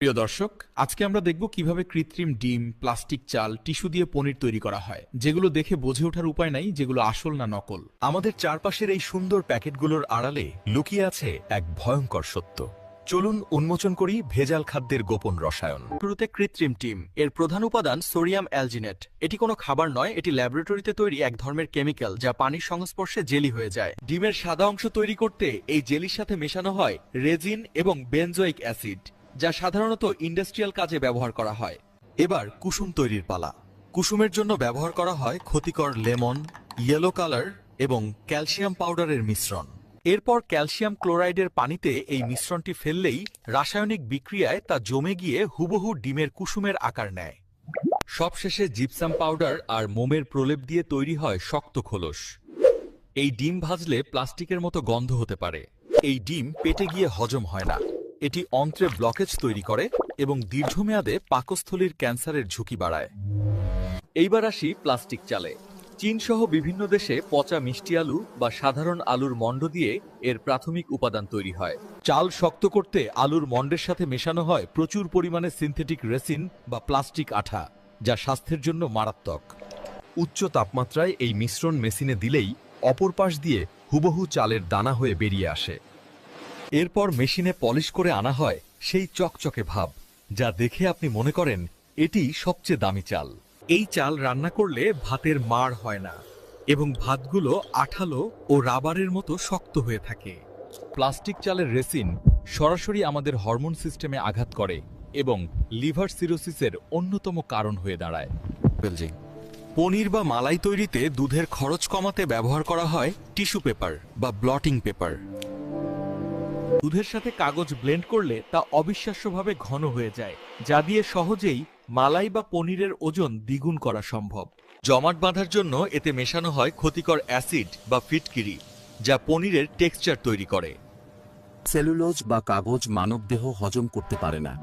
প্রিয় দর্শক, আজকে আমরা দেখব কিভাবে কৃত্রিম ডিম, প্লাস্টিক চাল, টিস্যু দিয়ে পনির তৈরি করা হয়, যেগুলো দেখে বুঝে ওঠার উপায় নাই যেগুলো আসল না নকল। আমাদের চারপাশের এই সুন্দর প্যাকেটগুলোর আড়ালে লুকিয়ে আছে এক ভয়ঙ্কর সত্য। চলুন উন্মোচন করি ভেজাল খাদ্যের গোপন রসায়ন। শুরুতে কৃত্রিম ডিম। এর প্রধান উপাদান সোডিয়াম অ্যালজিনেট। এটি কোনো খাবার নয়, এটি ল্যাবরেটরিতে তৈরি এক ধরনের কেমিক্যাল যা পানির সংস্পর্শে জেলি হয়ে যায়। ডিমের সাদা অংশ তৈরি করতে এই জেলির সাথে মেশানো হয় রেজিন এবং বেনজোইক অ্যাসিড, যা সাধারণত ইন্ডাস্ট্রিয়াল কাজে ব্যবহার করা হয়। এবার কুসুম তৈরির পালা। কুসুমের জন্য ব্যবহার করা হয় ক্ষতিকর লেমন, ইয়েলো কালার এবং ক্যালসিয়াম পাউডারের মিশ্রণ। এরপর ক্যালসিয়াম ক্লোরাইডের পানিতে এই মিশ্রণটি ফেললেই রাসায়নিক বিক্রিয়ায় তা জমে গিয়ে হুবহু ডিমের কুসুমের আকার নেয়। সবশেষে জিপসাম পাউডার আর মোমের প্রলেপ দিয়ে তৈরি হয় শক্ত খোলস। এই ডিম ভাজলে প্লাস্টিকের মতো গন্ধ হতে পারে। এই ডিম পেটে গিয়ে হজম হয় না। এটি অন্ত্রে ব্লকেজ তৈরি করে এবং দীর্ঘমেয়াদে পাকস্থলীর ক্যান্সারের ঝুঁকি বাড়ায়। এইবার আসি প্লাস্টিক চালে। চীন সহ বিভিন্ন দেশে পচা মিষ্টি আলু বা সাধারণ আলুর মণ্ড দিয়ে এর প্রাথমিক উপাদান তৈরি হয়। চাল শক্ত করতে আলুর মণ্ডের সাথে মেশানো হয় প্রচুর পরিমাণে সিনথেটিক রেসিন বা প্লাস্টিক আঠা, যা স্বাস্থ্যের জন্য মারাত্মক। উচ্চ তাপমাত্রায় এই মিশ্রণ মেশিনে দিলেই অপর পাশ দিয়ে হুবহু চালের দানা হয়ে বেরিয়ে আসে। এরপর মেশিনে পলিশ করে আনা হয় সেই চকচকে ভাব, যা দেখে আপনি মনে করেন এটি সবচেয়ে দামি চাল। এই চাল রান্না করলে ভাতের মাড় হয় না এবং ভাতগুলো আঠালো ও রাবারের মতো শক্ত হয়ে থাকে। প্লাস্টিক চালের রেসিন সরাসরি আমাদের হরমোন সিস্টেমে আঘাত করে এবং লিভার সিরোসিসের অন্যতম কারণ হয়ে দাঁড়ায়। পনির বা মালাই তৈরিতে দুধের খরচ কমাতে ব্যবহার করা হয় টিস্যু পেপার বা ব্লটিং পেপার। দুধের সাথে কাগজ ব্লেন্ড করলে তা অবিশ্বাস্যভাবে ঘন হয়ে যায়, যা দিয়ে সহজেই মালাই বা পনিরের ওজন দ্বিগুণ করা সম্ভব। জমাট বাঁধার জন্য এতে মেশানো হয় ক্ষতিকর অ্যাসিড বা ফিটকিরি, যা পনিরের টেক্সচার তৈরি করে। সেলুলোজ বা কাগজ মানবদেহ হজম করতে পারে না।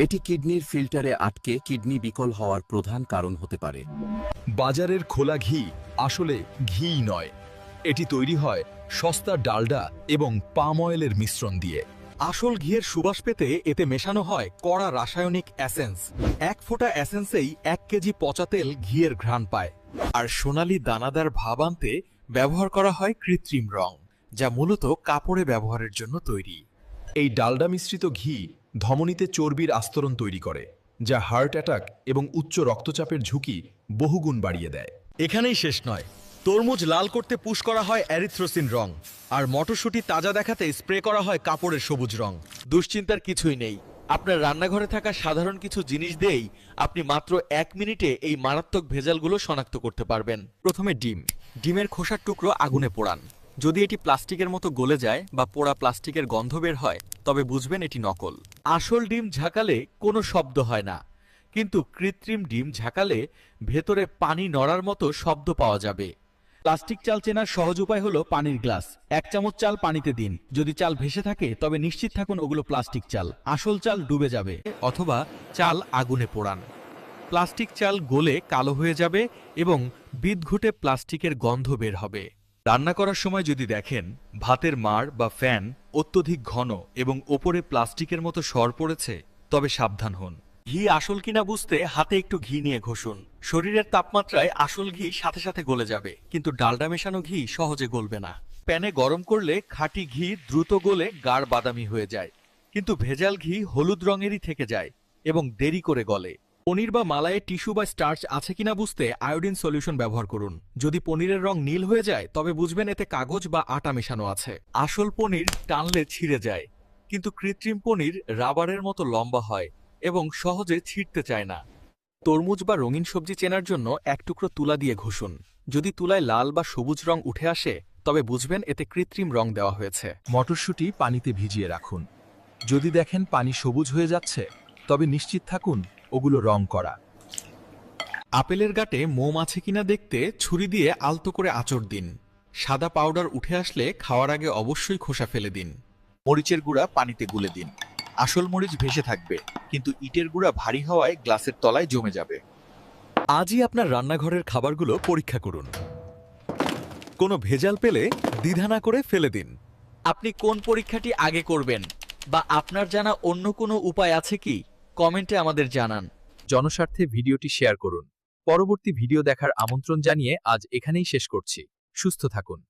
এটি কিডনির ফিল্টারে আটকে কিডনি বিকল হওয়ার প্রধান কারণ হতে পারে। বাজারের খোলা ঘি আসলে ঘি নয়। এটি তৈরি হয় সস্তা ডালডা এবং পাম অয়েলের মিশ্রণ দিয়ে। আসল ঘিয়ের সুবাস পেতে এতে মেশানো হয় কড়া রাসায়নিক অ্যাসেন্স। এক ফোঁটা অ্যাসেন্সেই 1 কেজি পচা তেল ঘিয়ের ঘ্রাণ পায়। আর সোনালি দানাদার ভাব আনতে ব্যবহার করা হয় কৃত্রিম রং, যা মূলত কাপড়ে ব্যবহারের জন্য তৈরি। এই ডালডা মিশ্রিত ঘি ধমনীতে চর্বির আস্তরণ তৈরি করে, যা হার্ট অ্যাটাক এবং উচ্চ রক্তচাপের ঝুঁকি বহুগুণ বাড়িয়ে দেয়। এখানেই শেষ নয়, তরমুজ লাল করতে পুশ করা হয় অ্যারিথ্রোসিন রং, আর মটরশুঁটি তাজা দেখাতে স্প্রে করা হয় কাপড়ের সবুজ রং। দুশ্চিন্তার কিছুই নেই। আপনার রান্নাঘরে থাকা সাধারণ কিছু জিনিস দিয়েই আপনি মাত্র 1 মিনিটে এই মারাত্মক ভেজালগুলো শনাক্ত করতে পারবেন। প্রথমে ডিমের খোসার টুকরো আগুনে পোড়ান। যদি এটি প্লাস্টিকের মতো গলে যায় বা পোড়া প্লাস্টিকের গন্ধ বের হয়, তবে বুঝবেন এটি নকল। আসল ডিম ঝাঁকালে কোনো শব্দ হয় না, কিন্তু কৃত্রিম ডিম ঝাঁকালে ভেতরে পানি নড়ার মতো শব্দ পাওয়া যাবে। প্লাস্টিক চাল চেনার সহজ উপায় হলো পানির গ্লাস। 1 চামচ চাল পানিতে দিন। যদি চাল ভেসে থাকে তবে নিশ্চিত থাকুন ওগুলো প্লাস্টিক চাল। আসল চাল ডুবে যাবে। অথবা চাল আগুনে পোড়ান। প্লাস্টিক চাল গলে কালো হয়ে যাবে এবং বিদঘুটে প্লাস্টিকের গন্ধ বের হবে। রান্না করার সময় যদি দেখেন ভাতের মাড় বা ফ্যান অত্যধিক ঘন এবং ওপরে প্লাস্টিকের মতো সর পড়েছে, তবে সাবধান হন। ঘি আসল কিনা বুঝতে হাতে একটু ঘি নিয়ে ঘষুন। শরীরের তাপমাত্রায় আসল ঘি সাথে সাথে গলে যাবে, কিন্তু ডালডা মেশানো ঘি সহজে গলবে না। প্যানে গরম করলে খাঁটি ঘি দ্রুত গলে গাঢ় বাদামি হয়ে যায়, কিন্তু ভেজাল ঘি হলুদ রঙেরই থেকে যায় এবং দেরি করে গলে। পনির বা মালাইয়ে টিস্যু বা স্টার্চ আছে কিনা বুঝতে আয়োডিন সলিউশন ব্যবহার করুন। যদি পনিরের রং নীল হয়ে যায় তবে বুঝবেন এতে কাগজ বা আটা মেশানো আছে। আসল পনির টানলে ছিঁড়ে যায়, কিন্তু কৃত্রিম পনির রাবারের মতো লম্বা হয় এবং সহজে ছিঁড়তে চায় না। তরমুজ বা রঙিন সবজি চেনার জন্য 1 টুকরো তুলা দিয়ে ঘষুন। যদি তুলায় লাল বা সবুজ রং উঠে আসে তবে বুঝবেন এতে কৃত্রিম রং দেওয়া হয়েছে। মটরশুঁটি পানিতে ভিজিয়ে রাখুন। যদি দেখেন পানি সবুজ হয়ে যাচ্ছে, তবে নিশ্চিত থাকুন ওগুলো রং করা। আপেলের গাটে মোম আছে কিনা দেখতে ছুরি দিয়ে আলতো করে আঁচড় দিন। সাদা পাউডার উঠে আসলে খাওয়ার আগে অবশ্যই খোসা ফেলে দিন। মরিচের গুঁড়া পানিতে গুলে দিন। আসল মরিচ ভেসে থাকবে, কিন্তু ইটের গুঁড়া ভারী হওয়ায় গ্লাসের তলায় জমে যাবে। আজই আপনার রান্নাঘরের খাবারগুলো পরীক্ষা করুন। কোনো ভেজাল পেলে দ্বিধা না করে ফেলে দিন। আপনি কোন পরীক্ষাটি আগে করবেন? বা আপনার জানা অন্য কোনো উপায় আছে কি কমেন্টে আমাদের জানান। জনস্বার্থে ভিডিওটি শেয়ার করুন। পরবর্তী ভিডিও দেখার আমন্ত্রণ জানিয়ে আজ এখানেই শেষ করছি। সুস্থ থাকুন।